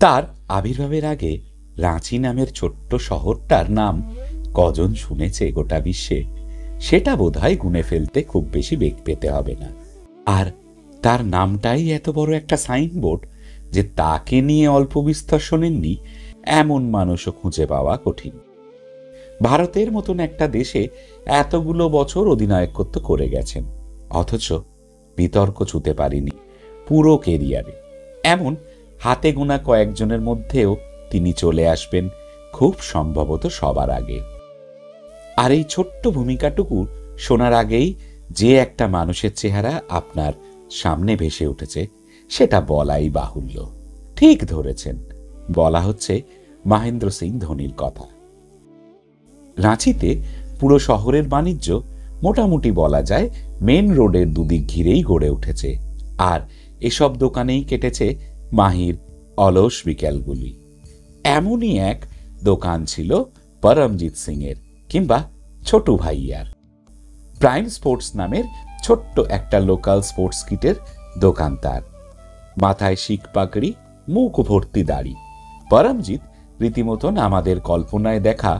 তার আবির্ভাবের আগে রাঁচি নামের ছোট্ট শহরটার নাম কজন শুনেছে গোটা বিশ্বে সেটা বোধহয় গুনে ফেলতে খুব বেশি বেগ পেতে হবে না। আর তার নামটাই এত বড় একটা সাইনবোর্ড যে তাকে নিয়ে অল্প বিস্তর শোনেননি এমন মানুষও খুঁজে পাওয়া কঠিন। ভারতের মতন একটা দেশে এতগুলো বছর অধিনায়কত্ব করে গেছেন, অথচ বিতর্ক ছুঁতে পারিনি পুরো কেরিয়ারে। এমন হাতে গোনা কয়েকজনের মধ্যেও তিনি চলে আসবেন খুব সম্ভবত সবার আগে। আর এই ছোট্ট ভূমিকাটুকু শোনার আগেই যে একটা মানুষের চেহারা আপনার সামনে ভেসে উঠেছে সেটা বলাই বাহুল্য। ঠিক ধরেছেন, বলা হচ্ছে মহেন্দ্র সিং ধোনির কথা। রাঁচিতে পুরো শহরের বাণিজ্য মোটামুটি বলা যায় মেন রোডের দুদিক ঘিরেই গড়ে উঠেছে, আর এসব দোকানেই কেটেছে মাহির অলস বিকেলগুলি। এমনই এক দোকান ছিল পরমজিৎ সিং এর, কিংবা ছোটু ভাইয়ার। প্রাইম স্পোর্টস নামের ছোট্ট একটা লোকাল স্পোর্টস কিটের দোকান তার। মাথায় শিখ পাগড়ি, মুখ ভর্তি দাড়ি। পরমজিৎ রীতিমতন আমাদের কল্পনায় দেখা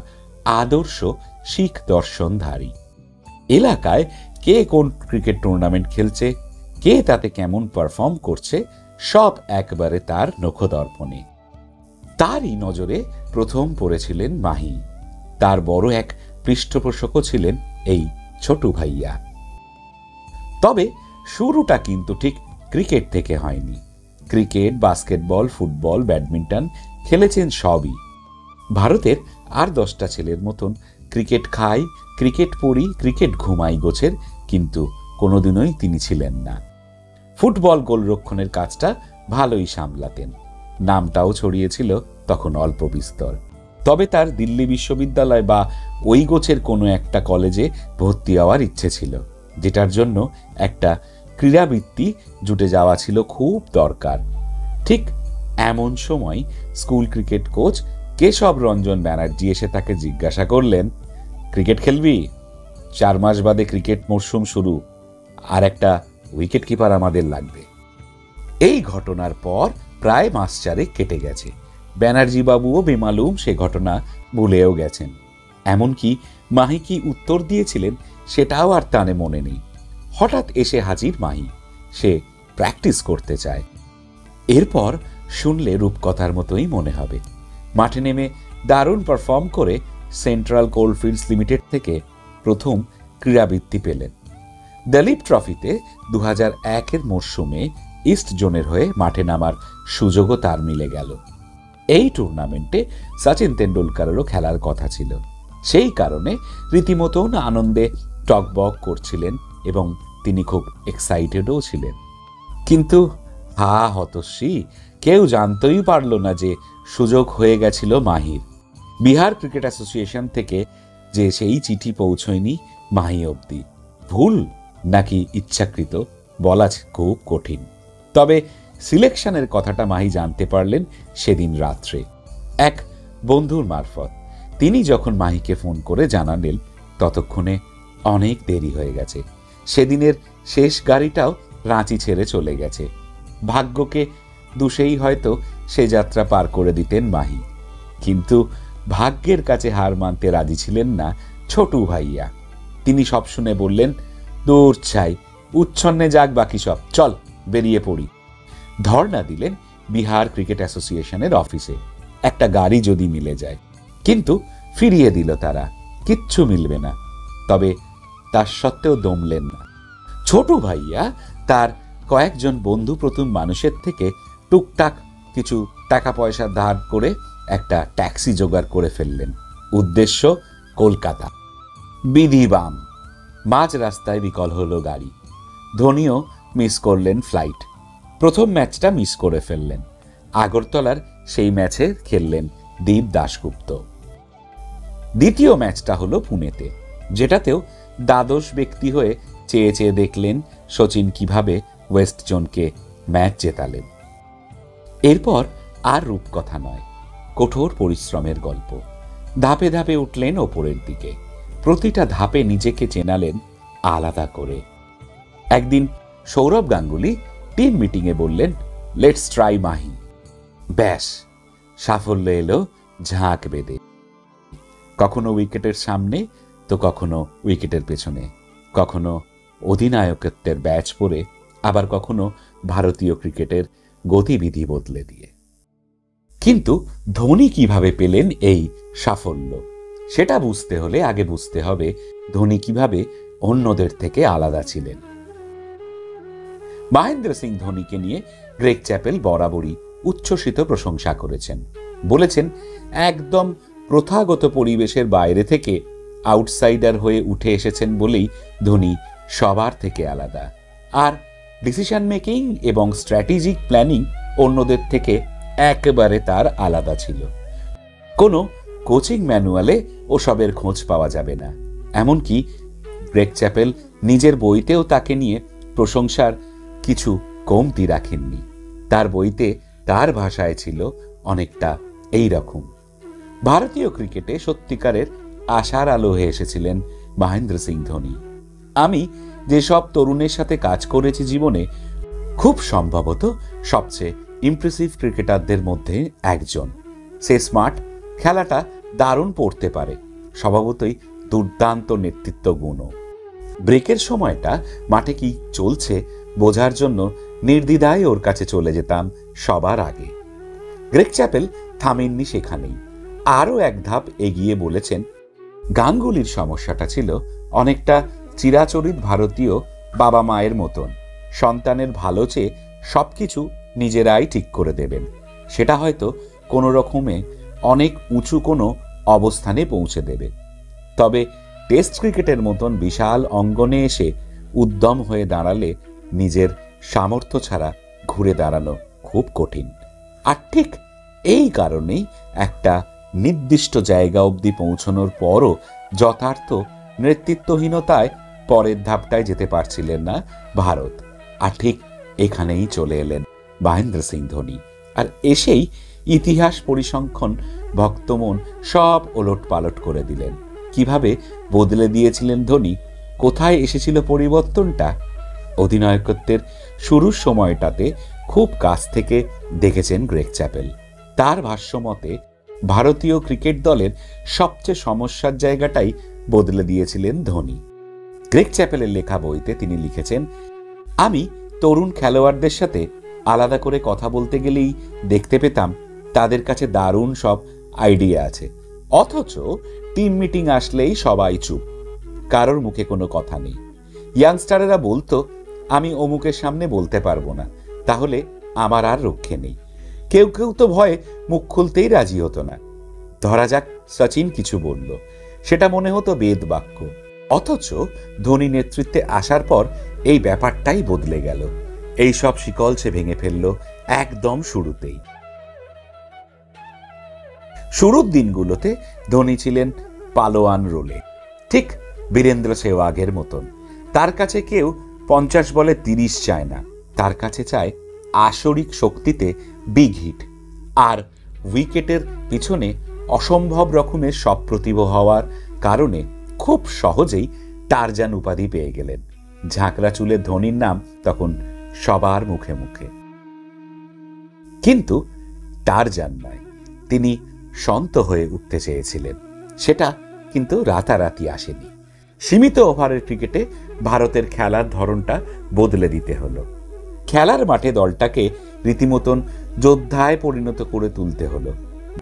আদর্শ শিখ দর্শনধারী। এলাকায় কে কোন ক্রিকেট টুর্নামেন্ট খেলছে, কে তাতে কেমন পারফর্ম করছে, সব একবারে তার নখদর্পণে। তারই নজরে প্রথম পড়েছিলেন মাহি। তার বড় এক পৃষ্ঠপোষকও ছিলেন এই ছোটু ভাইয়া। তবে শুরুটা কিন্তু ঠিক ক্রিকেট থেকে হয়নি। ক্রিকেট, বাস্কেটবল, ফুটবল, ব্যাডমিন্টন খেলেছেন সবই। ভারতের আর 10টা ছেলের মতন ক্রিকেট খাই, ক্রিকেট পড়ি, ক্রিকেট ঘুমাই গোছের কিন্তু কোনোদিনই তিনি ছিলেন না। ফুটবল গোলরক্ষণের কাজটা ভালোই সামলাতেন। নামটাও ছড়িয়েছিল তখন অল্প বিস্তর। তবে তার দিল্লি বিশ্ববিদ্যালয় বা ওই গোছের কোনো একটা কলেজে ভর্তি হওয়ার ইচ্ছে ছিল, যেটার জন্য একটা ক্রীড়াবৃত্তি জুটে যাওয়া ছিল খুব দরকার। ঠিক এমন সময় school cricket coach Keshab Ranjan Banerjee এসে তাকে জিজ্ঞাসা করলেন, ক্রিকেট খেলবি? 4 মাস বাদে ক্রিকেট মরশুম শুরু, আর একটা উইকেট কিপার আমাদের লাগবে। এই ঘটনার পর প্রায় মাস 4 কেটে গেছে। ব্যানার্জি বাবুও বেমালুম সে ঘটনা ভুলেও গেছেন। এমনকি মাহি কি উত্তর দিয়েছিলেন সেটাও আর তানে মনে নেই। হঠাৎ এসে হাজির মাহি, সে প্র্যাকটিস করতে চায়। এরপর শুনলে রূপকথার মতোই মনে হবে। মাঠে নেমে দারুণ পারফর্ম করে সেন্ট্রাল কোলফিল্ডস লিমিটেড থেকে প্রথম ক্রীড়াবৃত্তি পেলেন। দলীপ ট্রফিতে 2001-এর মরশুমে ইস্ট জোনের হয়ে মাঠে নামার সুযোগও তার মিলে গেল। এই টুর্নামেন্টে সচিন তেন্ডুলকারেরও খেলার কথা ছিল। সেই কারণে রীতিমতন আনন্দে টকবক করছিলেন এবং তিনি খুব এক্সাইটেডও ছিলেন। কিন্তু হতশ্রী, কেউ জানতেই পারল না যে সুযোগ হয়ে গেছিল মাহির। বিহার ক্রিকেট অ্যাসোসিয়েশন থেকে যে সেই চিঠি পৌঁছয়নি মাহি অবধি। ভুল নাকি ইচ্ছাকৃত বলা খুব কঠিন। তবে সিলেকশনের কথাটা মাহি জানতে পারলেন সেদিন রাত্রে এক বন্ধুর মারফত। তিনি যখন মাহিকে ফোন করে জানালেন ততক্ষণে অনেক দেরি হয়ে গেছে। সেদিনের শেষ গাড়িটাও রাঁচি ছেড়ে চলে গেছে। ভাগ্যকে দুষেই হয়তো সে যাত্রা পার করে দিতেন মাহি, কিন্তু ভাগ্যের কাছে হার মানতে রাজি ছিলেন না ছোটু ভাইয়া। তিনি সব শুনে বললেন, দূর ছাই, উচ্ছন্নে যাক বাকি সব, চল বেরিয়ে পড়ি। ধর্ণা দিলেন বিহার ক্রিকেট অ্যাসোসিয়েশনের অফিসে, একটা গাড়ি যদি মিলে যায়। কিন্তু ফিরিয়ে দিল তারা, কিচ্ছু মিলবে না। তবে তার সত্ত্বেও দমলেন না। ছোটু ভাইয়া তার কয়েকজন বন্ধু প্রথম মানুষের থেকে টুকটাক কিছু টাকা পয়সা ধার করে একটা ট্যাক্সি জোগাড় করে ফেললেন। উদ্দেশ্য কলকাতা। বিধিবাম মাঝ রাস্তায় বিকল হলো গাড়ি। ধোনিও মিস করলেন ফ্লাইট। প্রথম ম্যাচটা মিস করে ফেললেন। আগরতলার সেই ম্যাচে খেললেন দীপ দাশগুপ্ত। দ্বিতীয় ম্যাচটা হলো পুনেতে, যেটাতেও দ্বাদশ ব্যক্তি হয়ে চেয়ে চেয়ে দেখলেন সচিন কিভাবে ওয়েস্ট জোনকে ম্যাচ জেতালেন। এরপর আর রূপকথা নয়, কঠোর পরিশ্রমের গল্প। ধাপে ধাপে উঠলেন ওপরের দিকে। প্রতিটা ধাপে নিজেকে চেনালেন আলাদা করে। একদিন সৌরভ গাঙ্গুলি টিম মিটিংয়ে বললেন, লেটস ট্রাই মাহি। ব্যাস, সাফল্য এলো ঝাঁক বেঁধে, কখনো উইকেটের সামনে তো কখনো উইকেটের পেছনে, কখনো অধিনায়কত্বের ব্যাচ পরে, আবার কখনো ভারতীয় ক্রিকেটের গতিবিধি বদলে দিয়ে। কিন্তু ধোনি কিভাবে পেলেন এই সাফল্য, সেটা বুঝতে হলে আগে বুঝতে হবে ধোনি কিভাবে অন্যদের থেকে আলাদা ছিলেন। মহেন্দ্র সিং ধোনিকে নিয়ে গ্রেগ চ্যাপেল বরাবরই উচ্ছ্বসিত প্রশংসা করেছেন, বলেছেন একদম প্রথাগত পরিবেশের বাইরে থেকে আউটসাইডার হয়ে উঠে এসেছেন বলেই ধোনি সবার থেকে আলাদা, আর ডিসিশন মেকিং এবং স্ট্র্যাটেজিক প্ল্যানিং অন্যদের থেকে একেবারে তার আলাদা ছিল। কোনো কোচিং ম্যানুয়ালে ওসবের খোঁজ পাওয়া যাবে না। এমনকি গ্রেগ চ্যাপেল নিজের বইতেও তাকে নিয়ে প্রশংসার কিছু কমতি রাখেননি। তার বইতে তার ভাষায় ছিল অনেকটা এই রকম। ভারতীয় ক্রিকেটে সত্যিকারের আশার আলো হয়ে এসেছিলেন মহেন্দ্র সিং ধোনি। আমি যেসব তরুণের সাথে কাজ করেছি জীবনে, খুব সম্ভবত সবচেয়ে ইমপ্রেসিভ ক্রিকেটারদের মধ্যে একজন। সে স্মার্ট, খেলাটা দারুণ পড়তে পারে, স্বভাবতই দুর্দান্ত নেতৃত্ব গুণও। ব্রেকের সময়টা মাঠে কি চলছে বোঝার জন্য নির্দ্বিধায় ওর কাছে চলে যেতাম সবার আগে। গ্রেগ চ্যাপেল থামেননি সেখানেই, আরও এক ধাপ এগিয়ে বলেছেন গাঙ্গুলির সমস্যাটা ছিল অনেকটা চিরাচরিত ভারতীয় বাবা মায়ের মতন, সন্তানের ভালো চেয়ে সবকিছু নিজেরাই ঠিক করে দেবেন। সেটা হয়তো কোনো রকমে অনেক উঁচু কোনো অবস্থানে পৌঁছে দেবে, তবে টেস্ট ক্রিকেটের মতন বিশাল অঙ্গনে এসে উদ্যম হয়ে দাঁড়ালে নিজের সামর্থ্য ছাড়া ঘুরে দাঁড়ানো খুব কঠিন। আর ঠিক এই কারণেই একটা নির্দিষ্ট জায়গা অবধি পৌঁছানোর পরও যথার্থ নেতৃত্বহীনতায় পরের ধাপটায় যেতে পারছিলেন না ভারত। আর ঠিক এখানেই চলে এলেন মহেন্দ্র সিং ধোনি, আর এসেই ইতিহাস পরিসংখ্যান ভক্তমন সব ওলট পালট করে দিলেন। কিভাবে বদলে দিয়েছিলেন ধোনি, কোথায় এসেছিল পরিবর্তনটা? অধিনায়কত্বের শুরুর সময়টাতে খুব কাছ থেকে দেখেছেন গ্রেগ চ্যাপেল। তার ভাষ্যমতে ভারতীয় ক্রিকেট দলের সবচেয়ে সমস্যার জায়গাটাই বদলে দিয়েছিলেন ধোনি। গ্রেগ চ্যাপেলের লেখা বইতে তিনি লিখেছেন, আমি তরুণ খেলোয়াড়দের সাথে আলাদা করে কথা বলতে গেলেই দেখতে পেতাম তাদের কাছে দারুণ সব আইডিয়া আছে, অথচ টিম মিটিং আসলেই সবাই চুপ, কারোর মুখে কোনো কথা নেই। ইয়াংস্টারেরা বলতো আমি অমুকের সামনে বলতে পারবো না, তাহলে আমার আর রক্ষে নেই। কেউ কেউ তো ভয়ে মুখ খুলতেই রাজি হতো না। ধরা যাক সচিন কিছু বলল, সেটা মনে হতো বেদ বাক্য, অথচ ধোনি নেতৃত্বে আসার পর এই ব্যাপারটাই বদলে গেল। এই সব শিকল সে ভেঙে ফেলল একদম শুরুতেই। শুরুর দিনগুলোতে ধোনি ছিলেন পালোয়ান রোলে, ঠিক বীরেন্দ্র সেহওয়াগের মতন। তার কাছে কেউ 50 বলে 30 চায় না, তার কাছে চায় আসরিক শক্তিতে বিগ হিট, আর উইকেটের পিছনে অসম্ভব রকমের সপ্রতিভ হওয়ার কারণে খুব সহজেই টারজান উপাধি পেয়ে গেলেন। ঝাঁকড়া চুলের ধোনির নাম তখন সবার মুখে মুখে। কিন্তু টারজান নয়, তিনি সন্ত হয়ে উঠতে চেয়েছিলেন। সেটা কিন্তু রাতারাতি আসেনি। সীমিত ওভারের ক্রিকেটে ভারতের খেলার ধরনটা বদলে দিতে হলো। খেলার মাঠে দলটাকে রীতিমতন যোদ্ধায় পরিণত করে তুলতে হলো।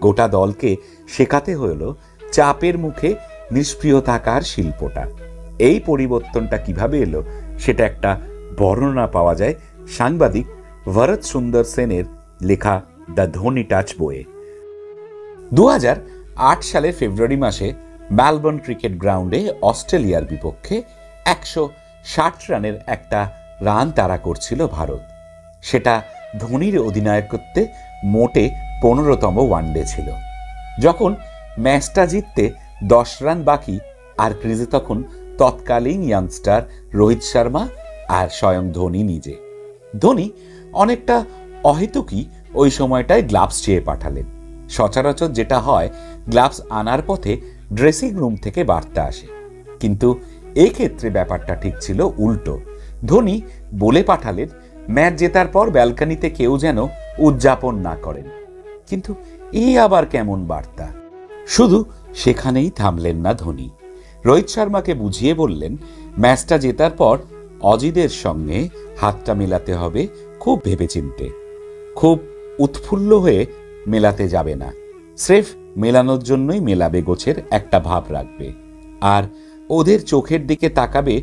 গোটা দলকে শেখাতে হলো চাপের মুখে নিষ্ক্রিয় থাকার শিল্পটা। এই পরিবর্তনটা কিভাবে এলো সেটা একটা বর্ণনা পাওয়া যায় সাংবাদিক ভরত সুন্দর সেনের লেখা দ্য ধোনি টাচ বইয়ে। 2008 সালের ফেব্রুয়ারি মাসে মেলবোর্ন ক্রিকেট গ্রাউন্ডে অস্ট্রেলিয়ার বিপক্ষে 160 রানের একটা রান তাড়া করছিল ভারত। সেটা ধোনির অধিনায়কত্বে মোটে 15তম ওয়ানডে ছিল। যখন ম্যাচটা জিততে 10 রান বাকি, আর ক্রিজে তখন তৎকালীন ইয়াংস্টার রোহিত শর্মা আর স্বয়ং ধোনি নিজে। ধোনি অনেকটা অহেতুকই ওই সময়টায় গ্লাভস চেয়ে পাঠালেন। সচরাচর যেটা হয়, গ্লাভস আনার পথে ড্রেসিং রুম থেকে বার্তা আসে, কিন্তু এক্ষেত্রে ব্যাপারটা ঠিক ছিল উল্টো। ধোনি বলে পাঠালেন ম্যাচ জেতার পর ব্যালকনিতে কেউ যেন উদযাপন না করেন। কিন্তু এ আবার কেমন বার্তা? শুধু সেখানেই থামলেন না ধোনি। রোহিত শর্মাকে বুঝিয়ে বললেন, ম্যাচটা জেতার পর অজিদের সঙ্গে হাতটা মেলাতে হবে খুব ভেবেচিন্তে, খুব উৎফুল্ল হয়ে মেলাতে যাবে না, স্রেফ মেলানোর জন্যই মেলাবে গোছের একটা ভাব রাখবে, আর ওদের চোখের দিকে তাকাবে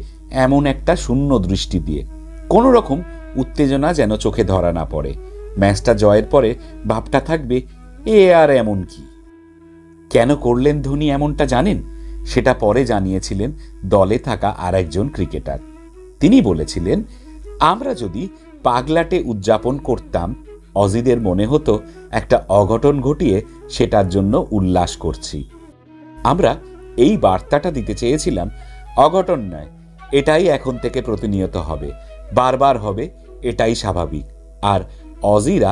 এমন একটা শূন্য দৃষ্টি দিয়ে, কোনো রকম উত্তেজনা যেন চোখে ধরা না পড়ে। ম্যাচটা জয়ের পরে ভাবটা থাকবে এ আর এমন কি। কেন করলেন ধোনি এমনটা জানেন? সেটা পরে জানিয়েছিলেন দলে থাকা আর একজন ক্রিকেটার। তিনি বলেছিলেন, আমরা যদি পাগলাটে উদযাপন করতাম, অজিদের মনে হতো একটা অঘটন ঘটিয়ে সেটার জন্য উল্লাস করছি। আমরা এই বার্তাটা দিতে চেয়েছিলাম, অঘটন নয়, এটাই এখন থেকে প্রতিনিয়ত হবে, বারবার হবে, এটাই স্বাভাবিক। আর অজিরা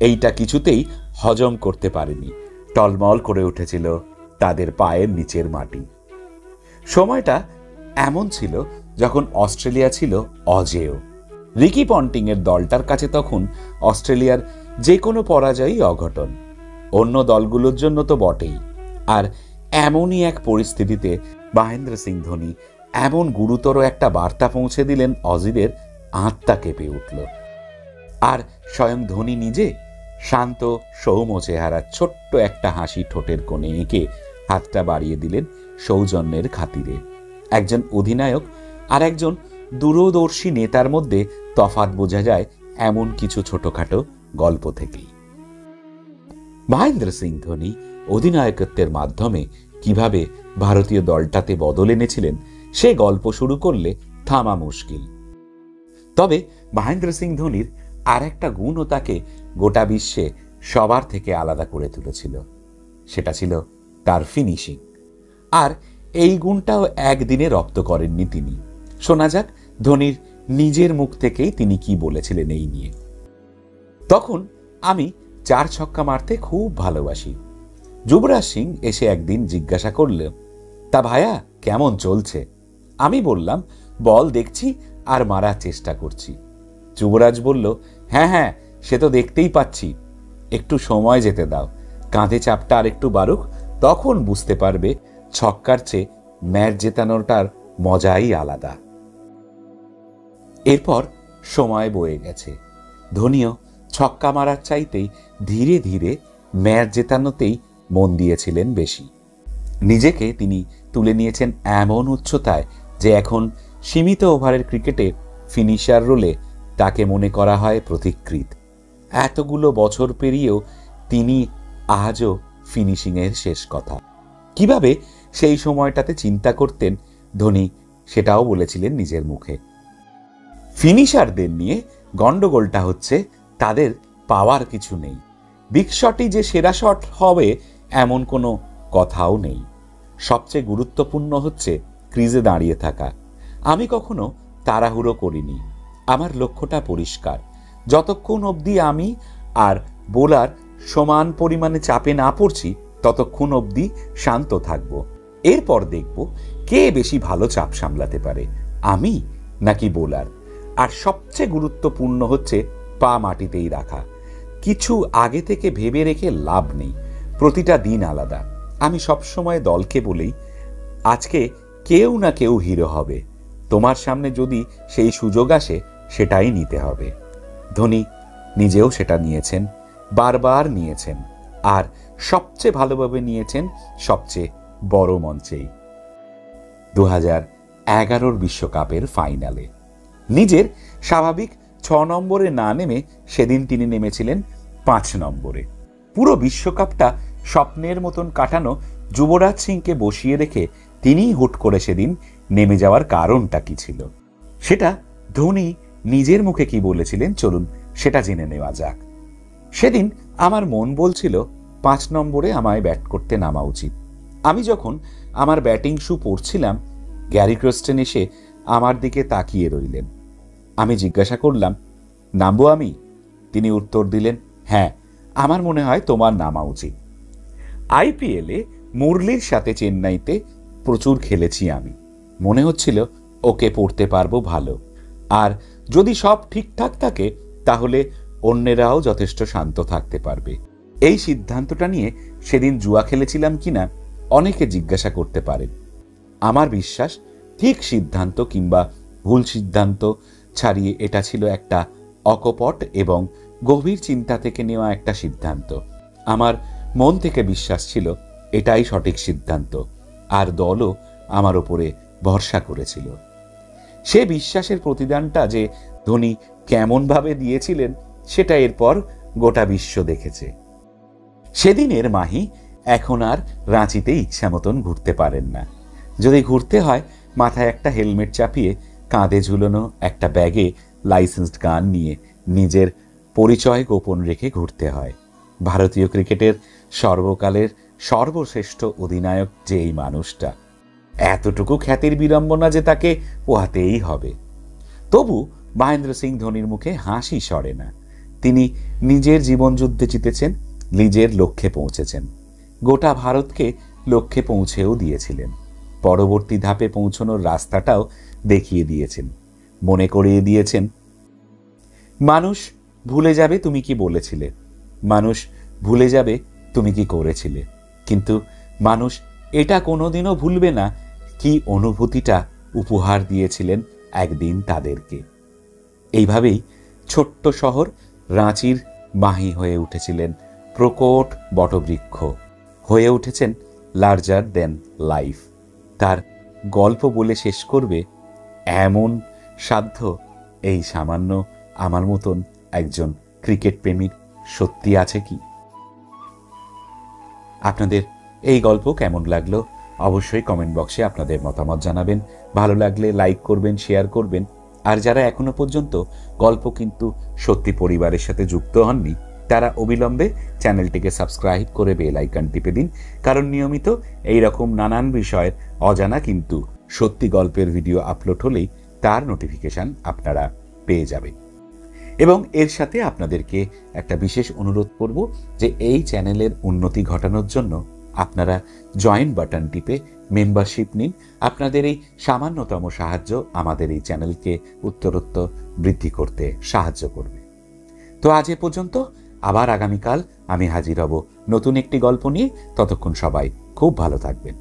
এইটা কিছুতেই হজম করতে পারেনি। টলমল করে উঠেছিল তাদের পায়ের নিচের মাটি। সময়টা এমন ছিল যখন অস্ট্রেলিয়া ছিল অজেয়। রিকি পন্টিং এর দলটার কাছে তখন অস্ট্রেলিয়ার যে কোনো পরাজয়ই অঘটন, অন্য দলগুলোর জন্য তো বটেই। আর এমনই এক পরিস্থিতিতে মহেন্দ্র সিং ধোনি এমন গুরুতর একটা বার্তা পৌঁছে দিলেন, অজিদের আত্মা কেঁপে উঠল। আর স্বয়ং ধোনি নিজে শান্ত সৌম্য চেহারা, ছোট্ট একটা হাসি ঠোঁটের কোণে এঁকে হাতটা বাড়িয়ে দিলেন সৌজন্যের খাতিরে। একজন অধিনায়ক আর একজন দূরদর্শী নেতার মধ্যে তফাৎ বোঝা যায় এমন কিছু ছোটখাটো গল্প থেকেই। মহেন্দ্র সিং ধোনি অধিনায়কত্বের মাধ্যমে কিভাবে ভারতীয় দলটাতে বদল এনেছিলেন সে গল্প শুরু করলে থামা মুশকিল। তবে মহেন্দ্র সিং ধোনির আর একটা গুণও তাকে গোটা বিশ্বে সবার থেকে আলাদা করে তুলেছিল, সেটা ছিল তার ফিনিশিং। আর এই গুণটাও একদিনে রপ্ত করেননি তিনি। শোনা যাক ধোনির নিজের মুখ থেকেই তিনি কি বলেছিলেন এই নিয়ে। তখন আমি 4 ছক্কা মারতে খুব ভালোবাসি। যুবরাজ সিং এসে একদিন জিজ্ঞাসা করলেন, তা ভাইয়া কেমন চলছে? আমি বললাম, বল দেখছি আর মারার চেষ্টা করছি। যুবরাজ বলল, হ্যাঁ হ্যাঁ, সে তো দেখতেই পাচ্ছি, একটু সময় যেতে দাও, কাঁধে চাপটা আর একটু বাড়ুক, তখন বুঝতে পারবে ছক্কার চেয়ে ম্যাচ জেতানোটার মজাই আলাদা। এরপর সময় বয়ে গেছে। ধোনিও ছক্কা মারার চাইতেই ধীরে ধীরে ম্যাচ জেতানোতেই মন দিয়েছিলেন বেশি। নিজেকে তিনি তুলে নিয়েছেন এমন উচ্চতায় যে এখন সীমিত ওভারের ক্রিকেটে ফিনিশার রোলে তাকে মনে করা হয় প্রতিকৃত। এতগুলো বছর পেরিয়েও তিনি আজও ফিনিশিংয়ের শেষ কথা। কিভাবে সেই সময়টাতে চিন্তা করতেন ধোনি সেটাও বলেছিলেন নিজের মুখে। ফিনিশারদের নিয়ে গন্ডগোলটা হচ্ছে তাদের পাওয়ার কিছু নেই, বিগ শটই যে সেরা শট হবে এমন কোনো কথাও নেই। সবচেয়ে গুরুত্বপূর্ণ হচ্ছে ক্রিজে দাঁড়িয়ে থাকা। আমি কখনো তাড়াহুড়ো করিনি, আমার লক্ষ্যটা পরিষ্কার। যতক্ষণ অবধি আমি আর বোলার সমান পরিমাণে চাপে না পড়ছি ততক্ষণ অবধি শান্ত থাকব। এরপর দেখব কে বেশি ভালো চাপ সামলাতে পারে, আমি নাকি বোলার। আর সবচেয়ে গুরুত্বপূর্ণ হচ্ছে পা মাটিতেই রাখা। কিছু আগে থেকে ভেবে রেখে লাভ নেই, প্রতিটা দিন আলাদা। আমি সবসময় দলকে বলি, আজকে কেউ না কেউ হিরো হবে, তোমার সামনে যদি সেই সুযোগ আসে সেটাই নিতে হবে। ধোনি নিজেও সেটা নিয়েছেন, বারবার নিয়েছেন, আর সবচেয়ে ভালোভাবে নিয়েছেন সবচেয়ে বড় মঞ্চেই। 2011 বিশ্বকাপের ফাইনালে নিজের স্বাভাবিক 6 নম্বরে না নেমে সেদিন তিনি নেমেছিলেন 5 নম্বরে। পুরো বিশ্বকাপটা স্বপ্নের মতন কাটানো যুবরাজ সিংকে বসিয়ে রেখে তিনি হুট করে সেদিন নেমে যাওয়ার কারণটা কি ছিল, সেটা ধোনি নিজের মুখে কি বলেছিলেন চলুন সেটা জেনে নেওয়া যাক। সেদিন আমার মন বলছিল 5 নম্বরে আমায় ব্যাট করতে নামা উচিত। আমি যখন আমার ব্যাটিং শু পরছিলাম, গ্যারি ক্রস্টেন এসে আমার দিকে তাকিয়ে রইলেন। আমি জিজ্ঞাসা করলাম, নামবো আমি? তিনি উত্তর দিলেন, হ্যাঁ, আমার মনে হয় তোমার নামা উচিত। আইপিএলে মুরলির সাথে চেন্নাইতে প্রচুর খেলেছি আমি, মনে হচ্ছিল ওকে পড়তে পারবো ভালো, আর যদি সব ঠিকঠাক থাকে তাহলে অন্যেরাও যথেষ্ট শান্ত থাকতে পারবে। এই সিদ্ধান্তটা নিয়ে সেদিন জুয়া খেলেছিলাম কিনা অনেকে জিজ্ঞাসা করতে পারেন। আমার বিশ্বাস ঠিক সিদ্ধান্ত কিংবা ভুল সিদ্ধান্ত ছাড়িয়ে এটা ছিল একটা অকপট এবং গভীর চিন্তা থেকে নেওয়া একটা সিদ্ধান্ত। আমার মন থেকে বিশ্বাস ছিল এটাই সঠিক সিদ্ধান্ত, আর দলও আমার ওপরে ভরসা করেছিল। সে বিশ্বাসের প্রতিদানটা যে ধোনি কেমনভাবে দিয়েছিলেন সেটা এরপর গোটা বিশ্ব দেখেছে। সেদিনের মাহি এখন আর রাঁচিতে ইচ্ছা মতন ঘুরতে পারেন না। যদি ঘুরতে হয়, মাথায় একটা হেলমেট চাপিয়ে কাঁধে ঝুলানো একটা ব্যাগে লাইসেন্সড গান নিয়ে নিজের পরিচয় গোপন রেখে ঘুরতে হয়। ভারতীয় ক্রিকেটের সর্বকালের সর্বশ্রেষ্ঠ অধিনায়ক যে এই মানুষটা, এতটুকু খ্যাতির বিড়ম্বনা যে তাকে পোহাতেই হবে। তবু মহেন্দ্র সিং ধোনির মুখে হাসি সরে না। তিনি নিজের জীবনযুদ্ধে জিতেছেন, নিজের লক্ষ্যে পৌঁছেছেন, গোটা ভারতকে লক্ষ্যে পৌঁছেও দিয়েছিলেন। পরবর্তী ধাপে পৌঁছানোর রাস্তাটাও দেখিয়ে দিয়েছেন। মনে করিয়ে দিয়েছেন, মানুষ ভুলে যাবে তুমি কি বলেছিলে, মানুষ ভুলে যাবে তুমি কি করেছিলে, কিন্তু মানুষ এটা কোনোদিনও ভুলবে না কি অনুভূতিটা উপহার দিয়েছিলেন একদিন তাদেরকে। এইভাবেই ছোট্ট শহর রাঁচির মাহি হয়ে উঠেছিলেন প্রকট বটবৃক্ষ, হয়ে উঠেছেন লার্জার দেন লাইফ। তার গল্প বলে শেষ করবে এমন সাধ্য এই সামান্য আমার মতন একজন ক্রিকেট প্রেমীর সত্যি আছে কি? আপনাদের এই গল্প কেমন লাগলো অবশ্যই কমেন্ট বক্সে আপনাদের মতামত জানাবেন। ভালো লাগলে লাইক করবেন, শেয়ার করবেন। আর যারা এখনো পর্যন্ত গল্প কিন্তু সত্যি পরিবারের সাথে যুক্ত হননি, তারা অবিলম্বে চ্যানেলটিকে সাবস্ক্রাইব করে বেল আইকন টিপে দিন, কারণ নিয়মিত এই রকম নানান বিষয়ের অজানা কিন্তু সত্যি গল্পের ভিডিও আপলোড হলেই তার নোটিফিকেশন আপনারা পেয়ে যাবেন। এবং এর সাথে আপনাদেরকে একটা বিশেষ অনুরোধ করব যে এই চ্যানেলের উন্নতি ঘটানোর জন্য আপনারা জয়েন বাটন টিপে মেম্বারশিপ নিন। আপনাদের এই সামান্যতম সাহায্য আমাদের এই চ্যানেলকে উত্তরোত্তর বৃদ্ধি করতে সাহায্য করবে। তো আজ এ পর্যন্ত, আবার আগামীকাল আমি হাজির হব নতুন একটি গল্প নিয়ে। ততক্ষণ সবাই খুব ভালো থাকবেন।